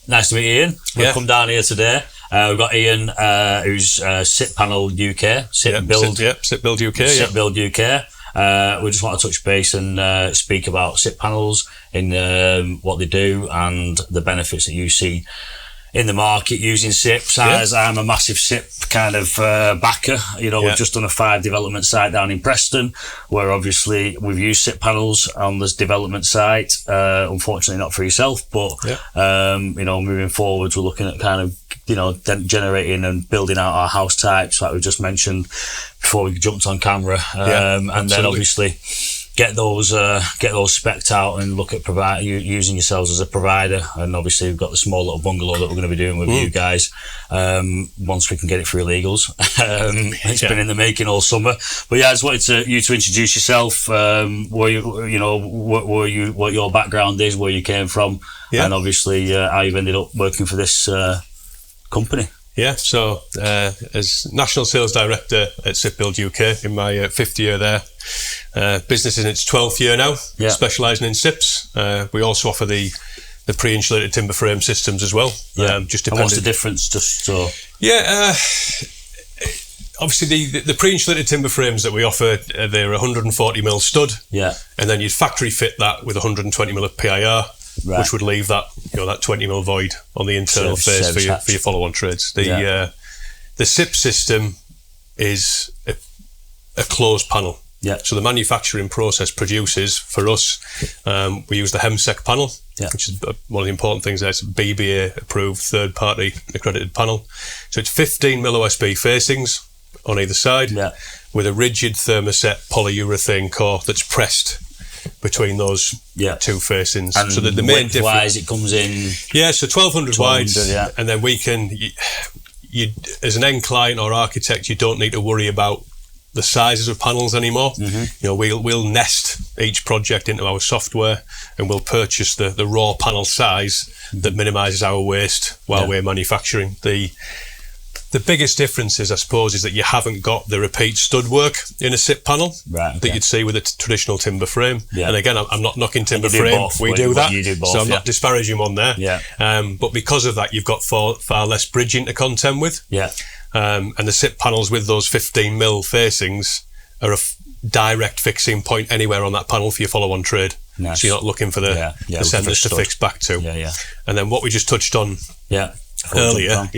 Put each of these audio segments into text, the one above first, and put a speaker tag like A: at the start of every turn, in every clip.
A: Nice to meet you, Ian. We've come down here today. We've got Ian, who's SIP Panel UK, SIP Build UK. SIP Build UK. We just want to touch base and speak about SIP panels in what they do and the benefits that you see in the market using SIPs. As I'm a massive SIP kind of backer, we've just done a 5 development site down in Preston, where obviously we've used SIP panels on this development site. Unfortunately, not for yourself, but moving forwards, we're looking at kind of generating and building out our house types, like we just mentioned before we jumped on camera, and then obviously get those spec'd out and look at using yourselves as a provider. And obviously we've got the small little bungalow that we're going to be doing with you guys once we can get it through legals. It's been in the making all summer, but I just wanted you to introduce yourself, what your background is, where you came from, and obviously how you've ended up working for this company.
B: So as National Sales Director at SIP Build UK in my 5th year there, business in its 12th year now, specialising in SIPs. We also offer the pre-insulated timber frame systems as well.
A: And what's the difference?
B: Obviously the pre-insulated timber frames that we offer, they're 140mm stud, and then you'd factory fit that with 120mm of PIR. Which would leave that that 20mm void on the internal face for your follow-on trades. The SIP system is a closed panel. So the manufacturing process produces for us. We use the HEMSEC panel, which is one of the important things. There. It's a BBA approved, third-party accredited panel. So it's 15mm OSB facings on either side, with a rigid thermoset polyurethane core that's pressed between those two facings.
A: And
B: so the main difference,
A: wise, it comes in.
B: So 1200 wide, and then we can. You as an end client or architect, you don't need to worry about the sizes of panels anymore. We'll nest each project into our software, and we'll purchase the raw panel size that minimises our waste while we're manufacturing. The biggest difference is, I suppose, is that you haven't got the repeat stud work in a SIP panel that you'd see with a traditional timber frame. And again, I'm not knocking timber frame. We do that, so I'm not disparaging one there. But because of that, you've got far less bridging to contend with. And the SIP panels with those 15mm facings are a direct fixing point anywhere on that panel for your follow-on trade. So you're not looking for the centres to fix back to. And then what we just touched on earlier,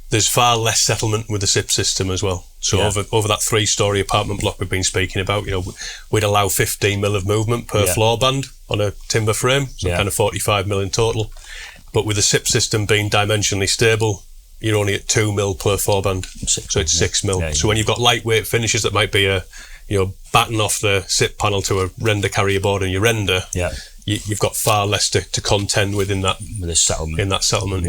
B: there's far less settlement with the SIP system as well. So over that 3-storey apartment block we've been speaking about, we'd allow 15mm of movement per floor band on a timber frame, so kind of 45mm in total. But with the SIP system being dimensionally stable, you're only at 2mm per floor band, so it's 6mm. So when you've got lightweight finishes that might be batten off the SIP panel to a render carrier board and you render, you've got far less to contend with in that settlement.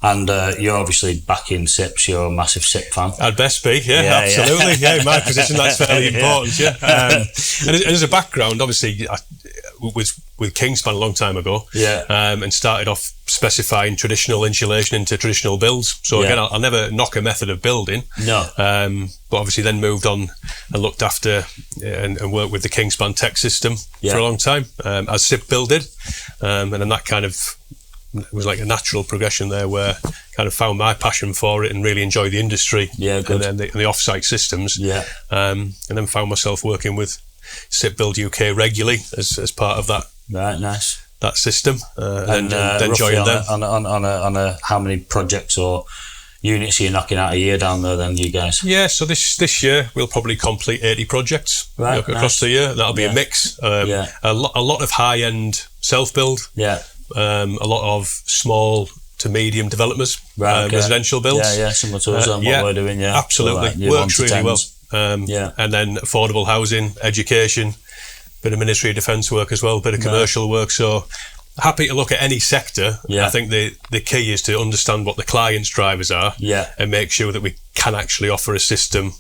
B: And
A: you're obviously backing SIPs. You're a massive SIP fan.
B: I'd best be, absolutely. In my position, that's fairly important. And as a background, obviously, I was with Kingspan a long time ago, and started off specifying traditional insulation into traditional builds. So again, I'll never knock a method of building. But obviously then moved on and looked after and worked with the Kingspan tech system for a long time, as SIP Build did. And then that kind of was like a natural progression there, where I kind of found my passion for it and really enjoyed the industry and then the off-site systems. And then found myself working with SIP Build UK regularly as part of that. That system, and then joined them.
A: On a how many projects or units are you knocking out a year down there then, you guys?
B: So this year we'll probably complete 80 projects across the year. That'll be a mix. A lot of high-end self-build. A lot of small to medium developers, residential builds.
A: Similar to us on what we're doing.
B: Absolutely, works really well. And then affordable housing, education, bit of Ministry of Defence work as well, bit of commercial work. So happy to look at any sector. I think the key is to understand what the client's drivers are, and make sure that we can actually offer a system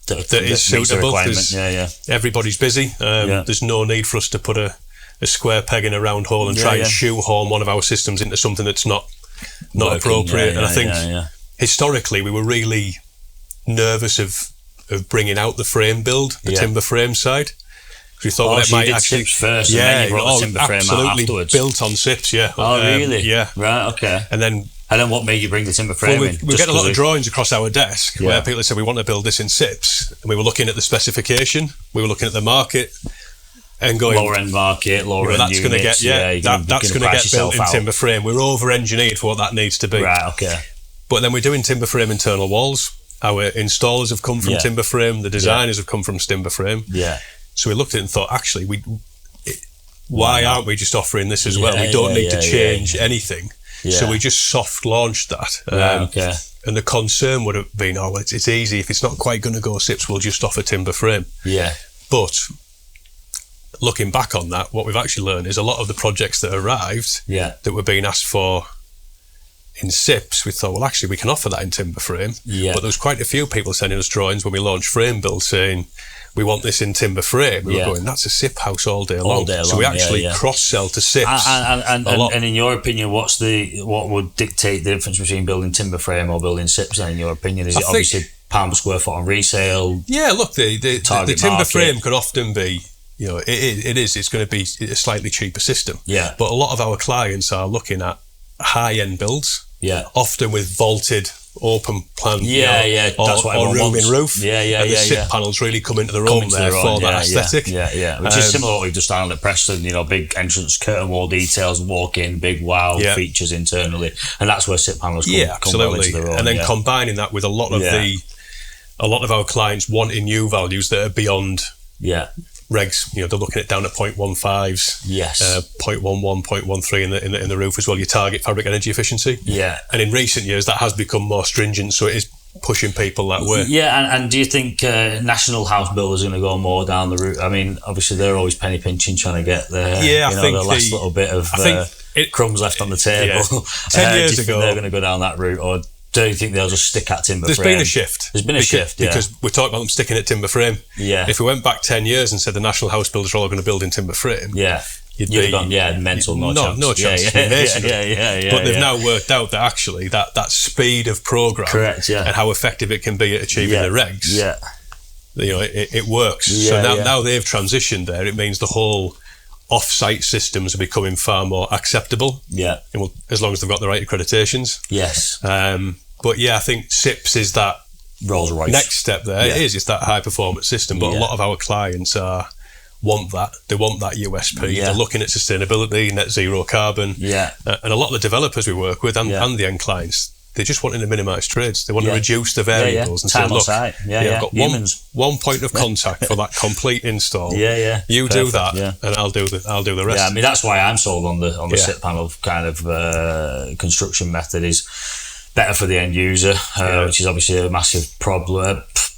B: that is suitable. Everybody's busy. There's no need for us to put a square peg in a round hole and try and shoehorn one of our systems into something that's not appropriate. And I think historically we were really nervous of bringing out the frame build, the timber frame side. We thought
A: it might actually SIPs first, and then you brought the timber frame out afterwards.
B: Built on SIPs, yeah.
A: Oh, really?
B: Yeah.
A: Right. Okay.
B: And then
A: what made you bring the timber frame in?
B: We get a lot of drawings across our desk where people said we want to build this in SIPs, and we were looking at the specification, we were looking at the market, and going
A: lower end market, lower end
B: that's
A: units.
B: Going to get that's going to get built in timber frame. We're over engineered for what that needs to be.
A: Right. Okay.
B: But then we're doing timber frame internal walls. Our installers have come from timber frame. The designers have come from timber frame.
A: Yeah.
B: So we looked at it and thought, actually, why aren't we just offering this as well? We don't need to change anything. Yeah. So we just soft launched that.
A: Okay.
B: And the concern would have been, it's easy. If it's not quite going to go SIPs, we'll just offer timber frame.
A: Yeah.
B: But looking back on that, what we've actually learned is a lot of the projects that arrived that were being asked for in SIPs, we thought, well, actually, we can offer that in timber frame. Yeah. But there was quite a few people sending us drawings when we launched Frame Build saying, we want this in timber frame. We were going, that's a SIP house all day long. So we actually cross-sell to SIPs
A: and in your opinion, what would dictate the difference between building timber frame or building SIPs then, in your opinion? Is it obviously pound per square foot on resale?
B: Yeah, look, the timber frame could often be, it's going to be a slightly cheaper system.
A: Yeah.
B: But a lot of our clients are looking at high-end builds.
A: Yeah.
B: Often with vaulted, open plan.
A: That's what
B: or room in roof.
A: And
B: the SIP panels really come into the room there for that aesthetic.
A: Which is similar to what we've just done at Preston. Big entrance curtain wall details, walk in, big wow features internally, and that's where SIP panels come well into their own.
B: And then combining that with a lot of our clients wanting new values that are beyond. Regs, they're looking at down at 0.15s, 0.11, 0.13 in the roof as well. Your target fabric energy efficiency.
A: Yeah.
B: And in recent years, that has become more stringent, so it is pushing people that way.
A: Yeah, and do you think national house builders are going to go more down the route? I mean, obviously they're always penny pinching, trying to get the last little bit of crumbs left on the table.
B: 10 years ago,
A: they're going to go down that route, or do you think they'll just stick at timber frame?
B: There's been a shift. Because we're talking about them sticking at timber frame.
A: Yeah.
B: If we went back 10 years and said the national house builders are all going to build in timber frame,
A: you'd be gone, mental, no chance.
B: No chance. But they've now worked out that actually that speed of program,
A: correct,
B: and how effective it can be at achieving the regs, it works. So now they've transitioned there. It means the whole off-site systems are becoming far more acceptable.
A: Yeah.
B: As long as they've got the right accreditations.
A: Yes.
B: But I think SIPs is that
A: Rolls Royce
B: next step there. It is. It's that high performance system. But a lot of our clients want that. They want that USP. They're looking at sustainability, net zero carbon.
A: Yeah.
B: And a lot of the developers we work with and the end clients, they're just wanting to minimise trades. They want to reduce the variables and
A: time
B: say, look,
A: I've
B: got one point of contact for that complete install. You do that, and I'll do the rest.
A: Yeah, I mean that's why I'm sold on the SIP panel kind of construction method. Is better for the end user, which is obviously a massive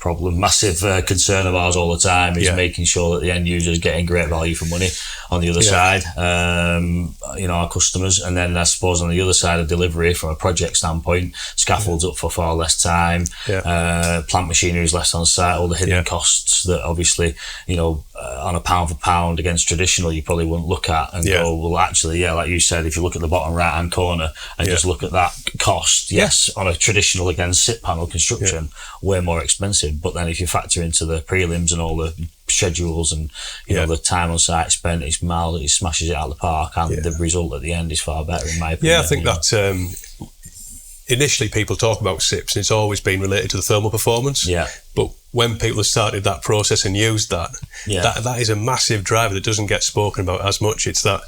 A: massive concern of ours all the time, is making sure that the end user is getting great value for money on the other side, our customers. And then I suppose on the other side of delivery, from a project standpoint, scaffolds up for far less time, plant machinery is less on site, all the hidden costs that obviously, on a pound for pound against traditional, you probably wouldn't look at and go, well, actually, like you said, if you look at the bottom right hand corner and just look at that cost, on a traditional against SIP panel construction, way more expensive. But then if you factor into the prelims and all the schedules and the time on site spent, it smashes it out of the park, and the result at the end is far better, in my opinion.
B: I think that initially people talk about SIPs and it's always been related to the thermal performance. But when people have started that process and used that, that is a massive driver that doesn't get spoken about as much. It's that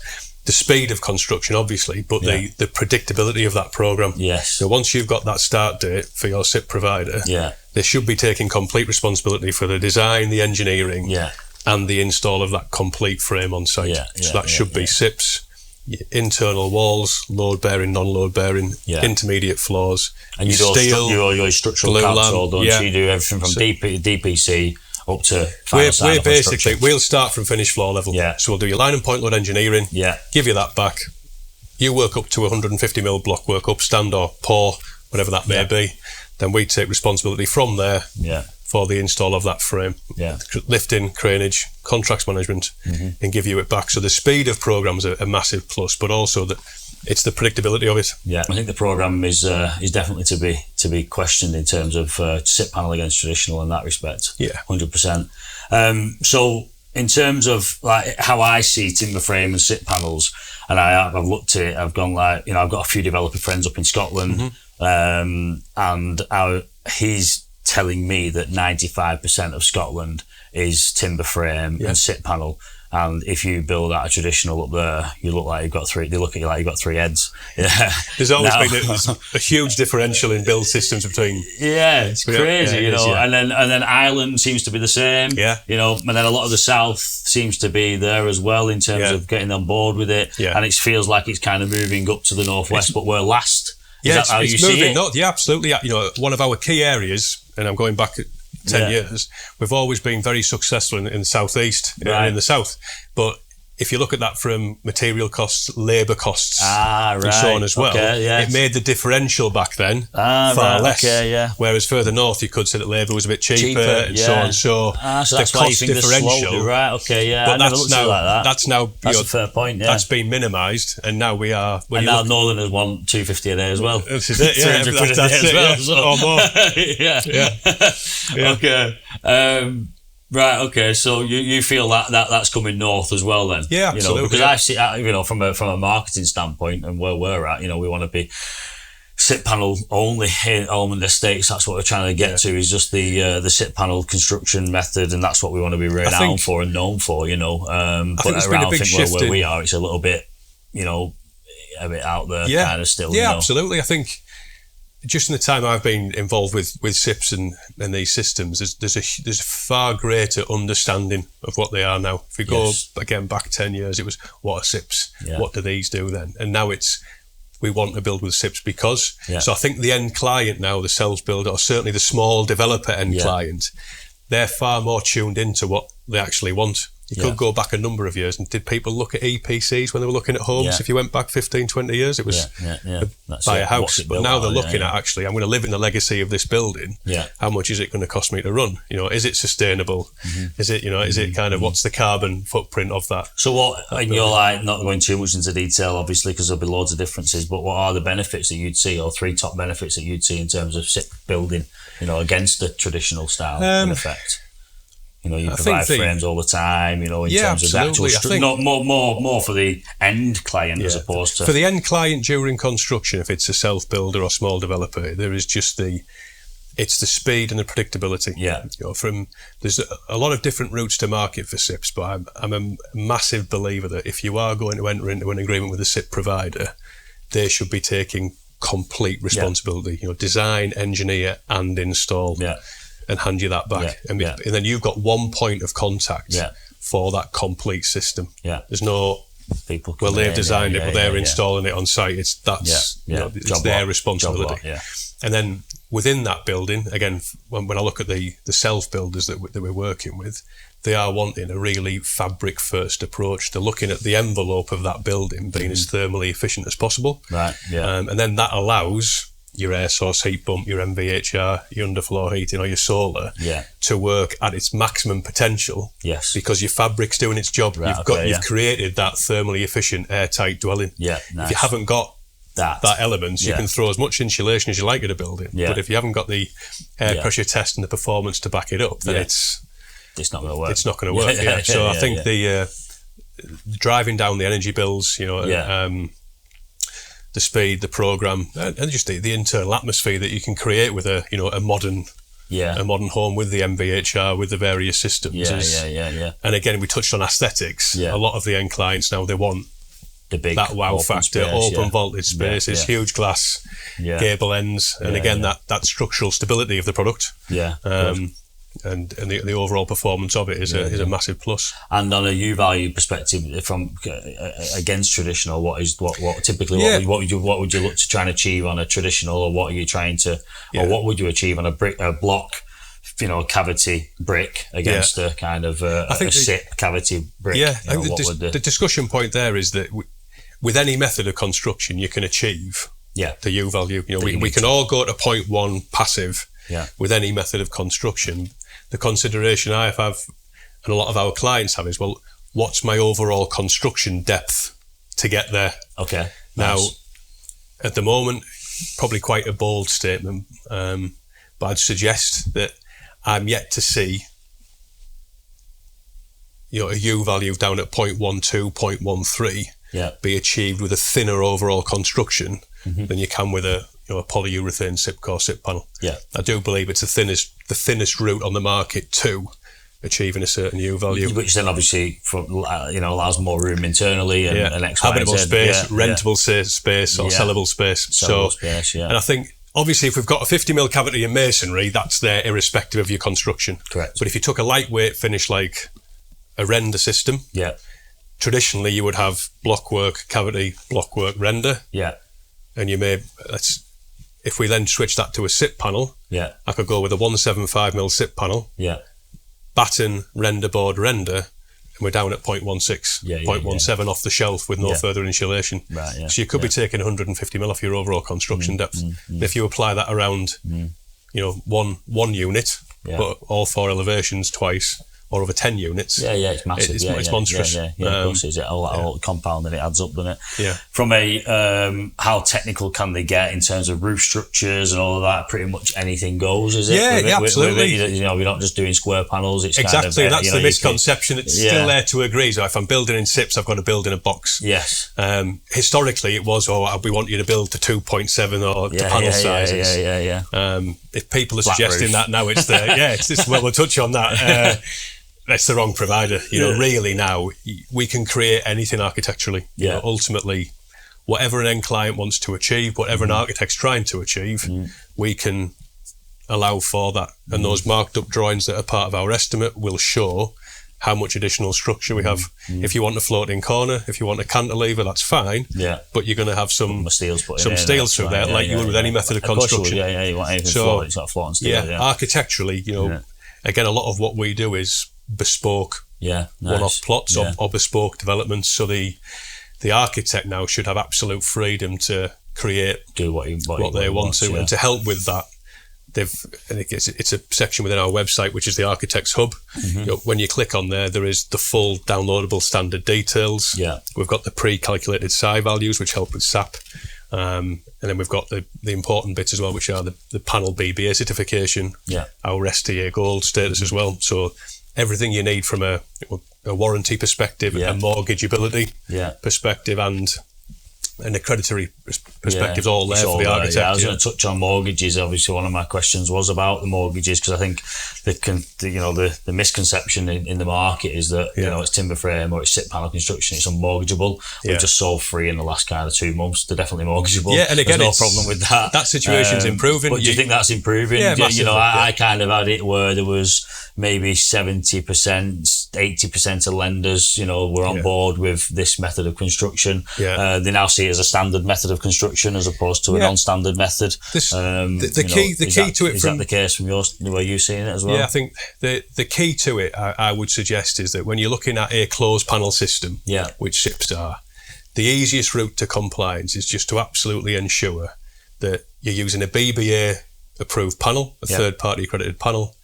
B: the speed of construction, obviously, but the predictability of that program. So once you've got that start date for your SIP provider, they should be taking complete responsibility for the design, the engineering, and the install of that complete frame on site. So that should be SIPs, internal walls, load bearing, non-load bearing, intermediate floors,
A: and you do
B: steel,
A: your structural counts all done. So you do everything from DPC up to final
B: we're basically, we'll start from finished floor level. So we'll do your line and point load engineering, give you that back. You work up to 150 mil block work up, stand or pour, whatever that may be. Then we take responsibility from there for the install of that frame. Lifting, craneage, contracts management, and give you it back. So the speed of programs are a massive plus, but also that it's the predictability of it.
A: I think the program is definitely to be questioned in terms of SIP panel against traditional in that respect. 100%. So in terms of like how I see timber frame and SIP panels, and I've looked at it, I've gone like, you know, I've got a few developer friends up in Scotland, and he's telling me that 95% of Scotland is timber frame and SIP panel. And if you build out a traditional up there, you look like you've got three. They look at you like you've got three heads. Yeah.
B: There's always been a huge differential in build systems between.
A: Yeah, it's crazy, you know. And then Ireland seems to be the same.
B: Yeah.
A: You know, and then a lot of the South seems to be there as well in terms of getting on board with it. Yeah. And it feels like it's kind of moving up to the northwest, but we're last. Is that how you see it?
B: Yeah, absolutely. You know, one of our key areas, and I'm going back 10 years, we've always been very successful in the southeast and in the south. But if you look at that from material costs, labour costs, and so on as well, it made the differential back then far less. Whereas further north, you could say that labour was a bit cheaper and so on. So
A: that's
B: the cost differential,
A: but
B: that's now
A: that's a fair point.
B: That's been minimised, and now we are.
A: And now Northerners want $250 a day as well.
B: This is it. Yeah, that's it. Or more.
A: Okay. Right. Okay. So you feel that's coming north as well, then?
B: Yeah, absolutely.
A: You know, because I see, you know, from a marketing standpoint and where we're at, you know, we want to be SIP panel only in Almond Estates. That's what we're trying to get to, is just the SIP panel construction method, and that's what we want to be renowned for and known for. You know, but around where we are, it's a little bit, you know, a bit out there, kind of still.
B: Yeah,
A: you know?
B: Absolutely. I think. Just in the time I've been involved with SIPs and these systems, there's a far greater understanding of what they are now. If we go again back 10 years, it was, what are SIPs? What do these do then? And now it's, we want to build with SIPs because. So I think the end client now, the self-builder, or certainly the small developer end client, they're far more tuned into what they actually want. You could go back a number of years, and did people look at EPCs when they were looking at homes? If you went back 15, 20 years, it was buy a house. But now they're looking at, actually, I'm going to live in the legacy of this building. How much is it going to cost me to run? You know, is it sustainable? Is it, you know, is it kind of, what's the carbon footprint of that?
A: So what, and you're like, not going too much into detail, obviously, because there'll be loads of differences, but what are the benefits that you'd see, or three top benefits that you'd see in terms of SIP building, you know, against the traditional style, in effect? You know, you provide frames all the time, you know, in terms of the actual structure. More for the end client as opposed to...
B: For the end client during construction, if it's a self-builder or small developer, there is just it's the speed and the predictability. You know, there's a lot of different routes to market for SIPs, but I'm a massive believer that if you are going to enter into an agreement with a SIP provider, they should be taking complete responsibility. You know, design, engineer, and install. And hand you that back. And then you've got one point of contact for that complete system. There's no people. Well, they've designed it, but they're installing it on site. It's their responsibility. And then within that building, again, when I look at the self-builders that we're working with, they are wanting a really fabric-first approach. They're looking at the envelope of that building being as thermally efficient as possible. And then that allows your air source heat pump, your MVHR, your underfloor heating, or your solar to work at its maximum potential. Because your fabric's doing its job. You've created that thermally efficient, airtight dwelling. If you haven't got that element, you can throw as much insulation as you like at a building. But if you haven't got the air pressure test and the performance to back it up, then it's
A: not going to work.
B: It's not going to work. So I think the driving down the energy bills, you know, the speed, the program, and just the internal atmosphere that you can create with a modern home with the MVHR, with the various systems. And again, we touched on aesthetics. A lot of the end clients now, they want
A: the big
B: that wow factor, open vaulted spaces, huge glass gable ends, and again that structural stability of the product. And the overall performance of it is a massive plus.
A: And on a U-value perspective, from against traditional, what typically what would you look to try and achieve on a traditional, or what are you trying to, or what would you achieve on a block, you know, cavity brick against a kind of a SIP cavity brick?
B: I think the discussion point there is that with any method of construction, you can achieve the U-value. You know, we can all go to 0.1 passive with any method of construction. The consideration I have, and a lot of our clients have, is, well, what's my overall construction depth to get there? Now, at the moment, probably quite a bold statement, but I'd suggest that I'm yet to see a U value down at 0.12, 0.13 be achieved with a thinner overall construction than you can with a polyurethane SIP core SIP panel.
A: Yeah,
B: I do believe it's the thinnest route on the market to achieving a certain U value,
A: which then obviously allows more room internally and
B: habitable space, rentable space, or sellable space. And I think obviously if we've got a 50mm cavity in masonry, that's there irrespective of your construction.
A: Correct.
B: But if you took a lightweight finish like a render system, traditionally you would have blockwork cavity, blockwork render.
A: Yeah.
B: And you may if we then switch that to a SIP panel, I could go with a 175mm SIP panel.
A: Yeah.
B: Batten render board render, and we're down at 0.16, 0.17 off the shelf with no further insulation.
A: Right, yeah.
B: So you could be taking 150mm off your overall construction depth. And if you apply that around, one unit, but all 4 elevations twice, or over 10 units.
A: It's massive.
B: It's monstrous.
A: Of course it's all compound and it adds up, doesn't it?
B: Yeah.
A: From a how technical can they get in terms of roof structures and all of that? Pretty much anything goes, is it?
B: Yeah, absolutely.
A: We're not just doing square panels. It's
B: exactly kind of, that's the misconception. It's still there to agree. So if I'm building in SIPs, I've got to build in a box.
A: Yes.
B: Historically, it was we want you to build to 2.7 or to panel sizes. If people are suggesting that now, it's we'll touch on that. That's the wrong provider. Really now, we can create anything architecturally. Ultimately, whatever an end client wants to achieve, whatever an architect's trying to achieve, we can allow for that. And those marked up drawings that are part of our estimate will show how much additional structure we have. If you want a floating corner, if you want a cantilever, that's fine.
A: Yeah.
B: But you're going to have some steels through there,
A: like
B: you would with any method of construction.
A: You want anything floating, it's got floating steel.
B: Architecturally, again, a lot of what we do is bespoke one-off plots or bespoke developments. So the architect now should have absolute freedom to create what they want to, and to help with that. I think it's a section within our website, which is the Architects Hub. When you click on there is the full downloadable standard details. We've got the pre-calculated SI values, which help with SAP. And then we've got the important bits as well, which are the panel BBA certification, our STA Gold status as well. So everything you need from a warranty perspective, a mortgageability perspective, and an accreditatory perspective's all there for the architect.
A: I was going to touch on mortgages. Obviously, one of my questions was about the mortgages, because I think the misconception in the market is that it's timber frame or it's SIP panel construction, it's unmortgageable. We've just sold 3 in the last kind of 2 months. They're definitely mortgageable.
B: Yeah, and again,
A: there's no problem with that.
B: That situation's improving.
A: But do you think that's improving?
B: Yeah, massively,
A: I kind of had it where there was maybe 70%, 80% of lenders, were on board with this method of construction. They now see it as a standard method of construction as opposed to a non-standard method.
B: The key to it,
A: is that the case from the way you're seeing it as well?
B: Yeah, I think the key to it, I would suggest, is that when you're looking at a closed panel system, which SIPs are, the easiest route to compliance is just to absolutely ensure that you're using a BBA approved panel, a third party accredited panel,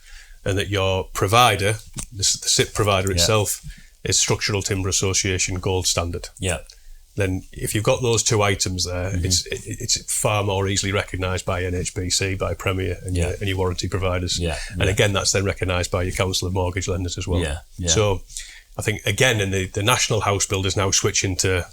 B: and that your provider, the SIP provider itself, is Structural Timber Association Gold Standard. Then if you've got those 2 items there, it's far more easily recognised by NHBC, by Premier and your warranty providers. And again, that's then recognised by your Council of Mortgage Lenders as well. So I think, again, in the national house builders now switching to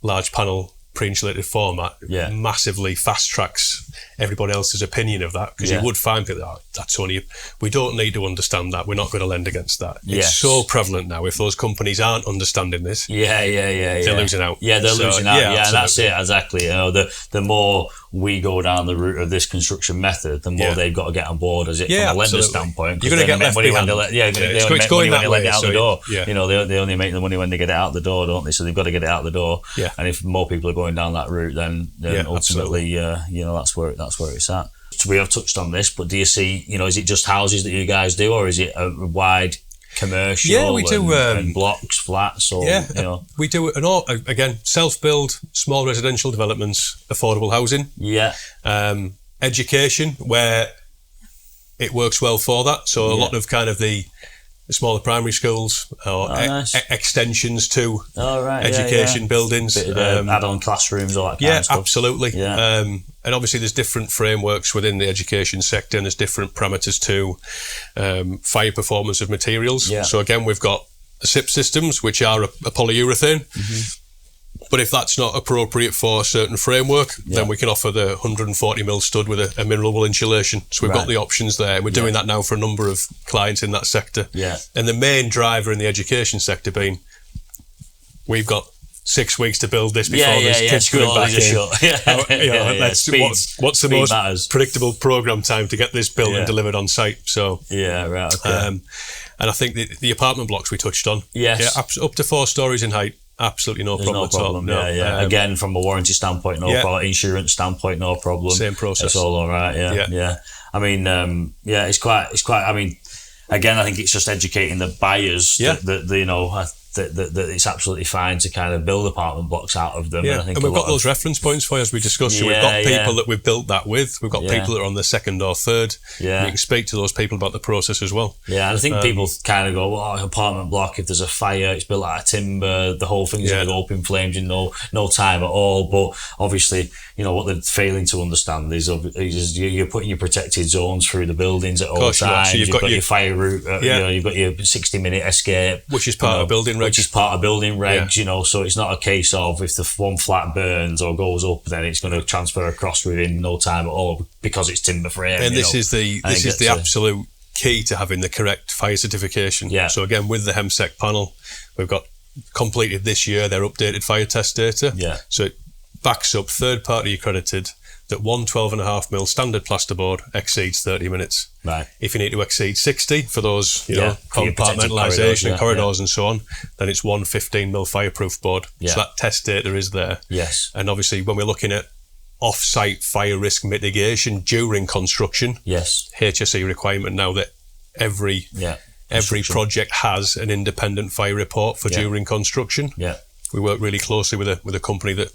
B: large panel pre-insulated format massively fast tracks everybody else's opinion of that, because you would find that that's only, we don't need to understand that, we're not going to lend against that. It's so prevalent now. If those companies aren't understanding this, they're losing out.
A: They're losing out. And that's it, exactly. The more we go down the route of this construction method, the more they've got to get on board as it from a lender standpoint.
B: You're going to get left behind.
A: They only make money when they lend it out the door. They only make the money when they get it out the door, don't they? So they've got to get it out the door. And if more people are going down that route, then ultimately, that's where it's at. So we have touched on this, but do you see, is it just houses that you guys do, or is it a wide commercial?
B: We do
A: and blocks, flats, or
B: we do it. And again, self-build, small residential developments, affordable housing, education, where it works well for that. So a lot of kind of the smaller primary schools or extensions to education buildings,
A: add-on classrooms, all that kind of stuff.
B: Absolutely. And obviously there's different frameworks within the education sector, and there's different parameters to fire performance of materials. So again, we've got the SIP systems, which are a polyurethane. But if that's not appropriate for a certain framework, then we can offer the 140mm stud with a mineral wool insulation. So we've got the options there. We're doing that now for a number of clients in that sector. And the main driver in the education sector being, we've got 6 weeks to build this before there's kids coming back in. What's the most predictable program time to get this built and delivered on site? So and I think the apartment blocks we touched on, up to 4 stories in height, absolutely no problem at all.
A: Again, from a warranty standpoint, no problem. Insurance standpoint, no problem.
B: Same process.
A: It's all right. I mean, it's quite. I mean, again, I think it's just educating the buyers that it's absolutely fine to kind of build apartment blocks out of them.
B: And we've got those reference points for you, as we discussed. So we've got people that we've built that with. We've got people that are on the second or third. You can speak to those people about the process as well. And
A: I think people kind of go, well, apartment block, if there's a fire, it's built out of timber, the whole thing's going to go up in flames in no time at all. But obviously, what they're failing to understand is you're putting your protected zones through the buildings at all times. So you've got your fire route, you've got your 60-minute escape.
B: Which is part of building regs.
A: Which is part of building regs, so it's not a case of if the one flat burns or goes up, then it's going to transfer across within no time at all because it's timber frame.
B: And this is the absolute key to having the correct fire certification. So again, with the HEMSEC panel, we've got completed this year their updated fire test data. So it backs up third-party accredited that 112.5mm standard plasterboard exceeds 30 minutes. If you need to exceed 60 for those, compartmentalisation and corridors and so on, then it's 115mm fireproof board. So that test data is there. And obviously, when we're looking at off-site fire risk mitigation during construction, HSE requirement now that every project has an independent fire report for during construction. We work really closely with a company that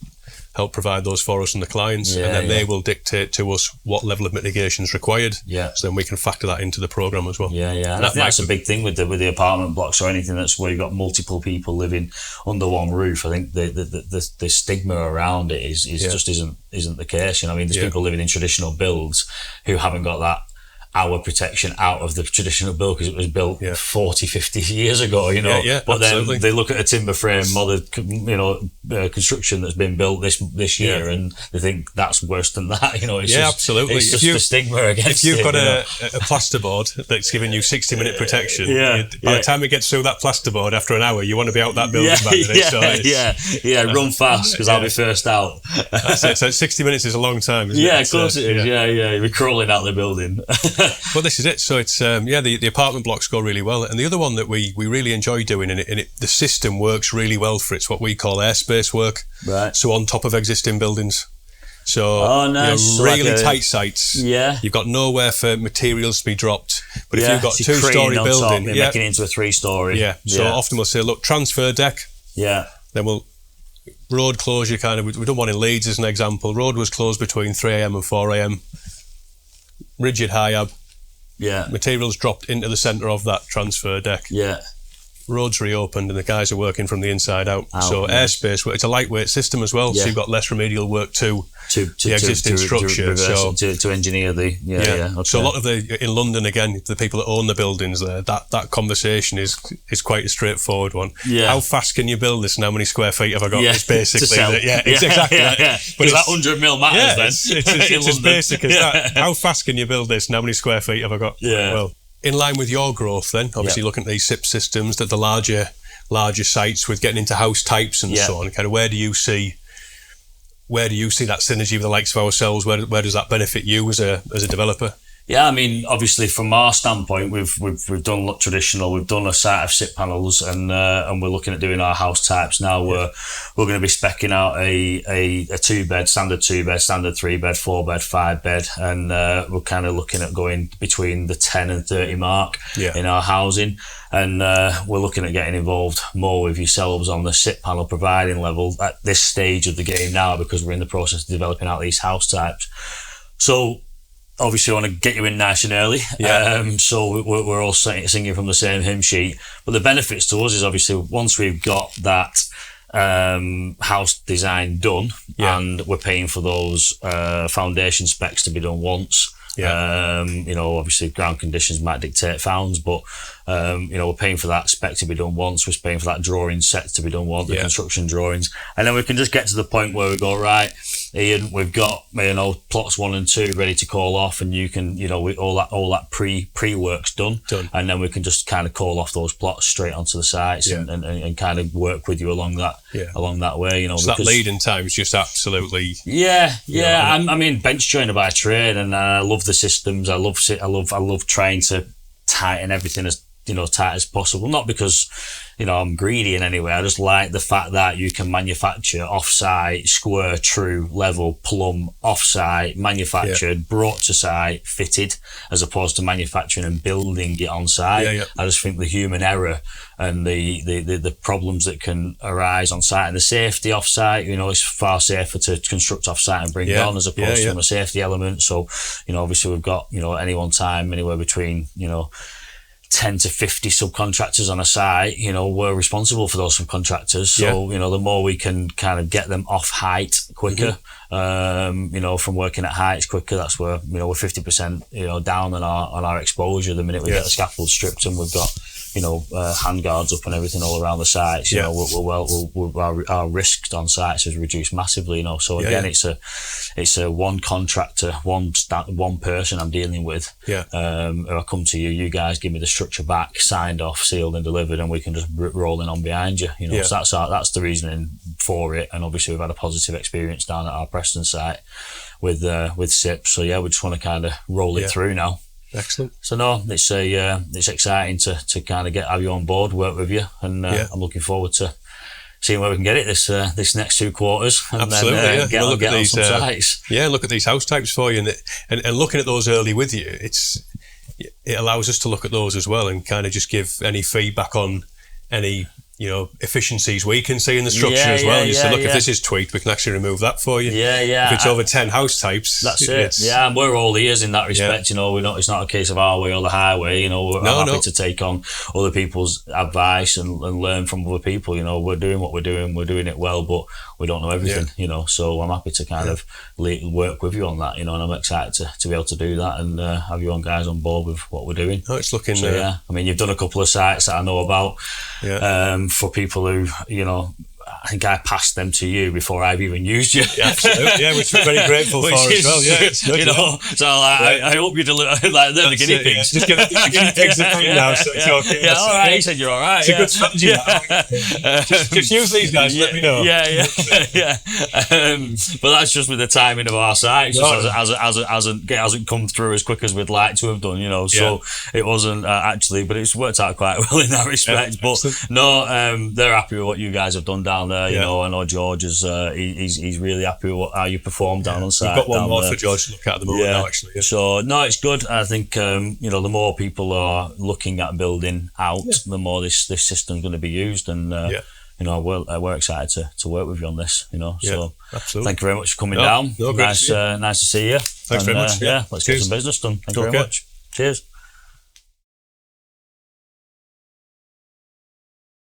B: help provide those for us and the clients, and then they will dictate to us what level of mitigation is required. So then we can factor that into the program as well.
A: And I think that's a big thing with the apartment blocks or anything that's where you've got multiple people living under one roof. I think the stigma around it is just isn't the case. I mean, there's people living in traditional builds who haven't got that hour protection out of the traditional build because it was built 40, 50 years ago, but
B: absolutely.
A: Then they look at a timber frame modern, construction that's been built this year and they think that's worse than that, it's
B: absolutely.
A: It's just the stigma against it.
B: If you've got a plasterboard that's giving you 60-minute protection, by the time it gets through that plasterboard after an hour, you want to be out that building
A: run fast because I'll be first out.
B: That's it. So 60 minutes is a long time, isn't it?
A: Of course it is. You'll be crawling out the building.
B: But this is it. So it's the apartment blocks go really well, and the other one that we really enjoy doing, and the system works really well for it's what we call airspace work. So on top of existing buildings. So
A: nice.
B: Really tight sites. You've got nowhere for materials to be dropped. But if you've got a 2-story building,
A: making it into a 3-story.
B: So often we'll say, look, transfer deck. Then we'll road closure kind of. We've done one in Leeds as an example. Road was closed between 3 a.m. and 4 a.m. Rigid high-ab. Materials dropped into the centre of that transfer deck. Roads reopened and the guys are working from the inside out. So airspace work, it's a lightweight system as well, so you've got less remedial work to the existing structure.
A: To engineer
B: So a lot of in London, again, the people that own the buildings there, that conversation is quite a straightforward one. How fast can you build this and how many square feet have I got? It's basically it's exactly that.
A: But that 100mm matters then.
B: It's as basic as that. How fast can you build this and how many square feet have I got? Well, in line with your growth then, obviously looking at these SIP systems, that the larger sites with getting into house types and so on, kind of where do you see that synergy with the likes of ourselves? Where does that benefit you as a developer?
A: I mean, obviously from our standpoint, we've done traditional, we've done a site of SIP panels, and we're looking at doing our house types now. We're going to be speccing out a 2-bed, standard 2-bed, standard 3-bed, 4-bed, 5-bed, and we're kind of looking at going between the 10 and 30 mark in our housing. And we're looking at getting involved more with yourselves on the SIP panel providing level at this stage of the game now, because we're in the process of developing out these house types. So obviously, I want to get you in nice and early. So we're all singing from the same hymn sheet. But the benefits to us is obviously once we've got that house design done, and we're paying for those foundation specs to be done once. Obviously ground conditions might dictate founds, but We're paying for that spec to be done once. We're paying for that drawing set to be done once, the construction drawings, and then we can just get to the point where we go, right, Ian, we've got plots 1 and 2 ready to call off, and you can all that pre work's done, and then we can just kind of call off those plots straight onto the sites and kind of work with you along that way.
B: So that leading time is just absolutely
A: I mean, bench joiner by trade, and I love the systems. I love trying to tighten everything as tight as possible. Not because I'm greedy in any way. I just like the fact that you can manufacture off-site, square, true, level, plumb, off-site, manufactured, brought to site, fitted, as opposed to manufacturing and building it on site. I just think the human error and the problems that can arise on site and the safety off-site, it's far safer to construct off-site and bring it on as opposed to from a safety element. So, obviously we've got, at any one time, anywhere between, 10 to 50 subcontractors on a site, we're responsible for those subcontractors. So, the more we can kind of get them off height quicker, from working at heights quicker, that's where, we're 50%, down on our exposure the minute we get the scaffold stripped and we've got, hand guards up and everything all around the sites. Our risk on sites has reduced massively. So again, it's a one contractor, one person I'm dealing with. Who I come to you guys give me the structure back, signed off, sealed and delivered, and we can just roll in on behind you. So that's the reasoning for it. And obviously we've had a positive experience down at our Preston site with SIP. So we just want to kind of roll it through now.
B: Excellent.
A: So no, it's exciting to kind of have you on board, work with you, and I'm looking forward to seeing where we can get it this next 2 quarters. And
B: absolutely,
A: then, get on these, some sites.
B: Look at these house types for you, and looking at those early with you, it allows us to look at those as well and kind of just give any feedback on any efficiencies we can see in the structure as well. You say, look, if this is tweaked, we can actually remove that for you. If it's over 10 house types,
A: that's it. And we're all ears in that respect. It's not a case of our way or the highway. We're happy to take on other people's advice and learn from other people. We're doing what we're doing. We're doing it well, but we don't know everything. So I'm happy to kind of work with you on that. And I'm excited to be able to do that and have you guys on board with what we're doing.
B: It's looking.
A: So, I mean, you've done a couple of sites that I know about. For people who, I think I passed them to you before I've even used you.
B: Absolutely. Which we're very grateful for as well. It's good,
A: so I hope you deliver like they're the guinea pigs.
B: Just get the guinea pigs now, so it's okay.
A: All right. He said you're all right.
B: It's a good strategy. Just use these guys. Let me know.
A: But that's just with the timing of our site. It just hasn't come through as quick as we'd like to have done. So it wasn't actually, but it's worked out quite well in that respect. But no, they're happy with what you guys have done down there. I know George is he's really happy with how you performed down on site.
B: We've got one more for George to look at the moment now, actually.
A: So no, it's good. I think the more people are looking at building out, the more this system's going to be used, and we're excited to work with you on this. So
B: absolutely.
A: Thank you very much for coming down.
B: Nice
A: to see you.
B: Thanks very much.
A: Let's get some business done. Thank you very much. Cheers.